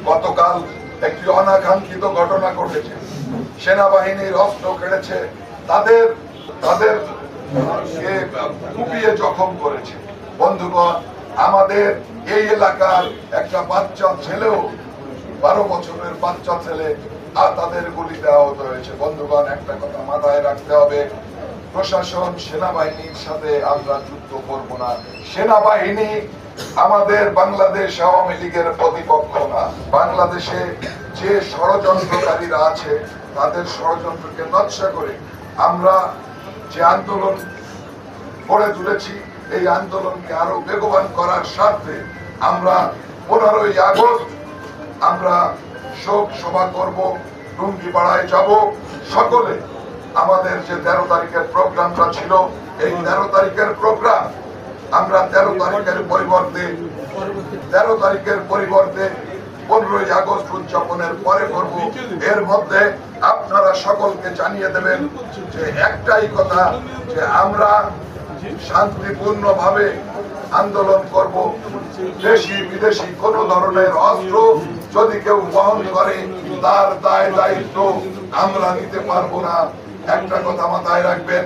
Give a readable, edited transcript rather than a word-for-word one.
গতকাল একটি অনাকাঙ্ক্ষিত ঘটনা ঘটেছে। সেনাবাহিনীর অস্ত্র কেড়েছে, তাদের কুপিয়ে জখম করেছে। বন্ধুগণ, আমাদের এই এলাকার একটা বাচ্চা ছেলেও 12 বছরের বাচ্চা ছেলে আর তাদের গুলিতে আহত হয়েছে। বন্ধুগণ, একটা কথা মাথায় রাখতে হবে, প্রশাসন সেনাবাহিনীর সাথে আমরা যুদ্ধ করব না। সেনাবাহিনী আমাদের বাংলাদেশ আওয়ামী লীগের প্রতিপক্ষ না। বাংলাদেশে যে ষড়যন্ত্রকারীরা আছে তাদের ষড়যন্ত্রকে নকশা করে আমরা যে আন্দোলন গড়ে তুলেছি, এই আন্দোলনকে আরো বেগবান করার স্বার্থে আমরা 15ই আগস্ট আমরা শোক সভা করব, টুঙ্গিপাড়ায় যাব। সকলে আমাদের যে 13 তারিখের প্রোগ্রামটা ছিল, এই 13 তারিখের প্রোগ্রাম আমরা 13 তারিখের পরিবর্তে 15ই আগস্ট উদযাপনের পরে করব। এর মধ্যে আপনারা সকলকে জানিয়ে দেবেন যে একটাই কথা, যে আমরা শান্তিপূর্ণভাবে আন্দোলন করব। দেশি বিদেশি কোন ধরনের অস্ত্র যদি কেউ বহন করে তার দায় দায়িত্ব আমরা নিতে পারবো না। একটা কথা মাথায় রাখবেন,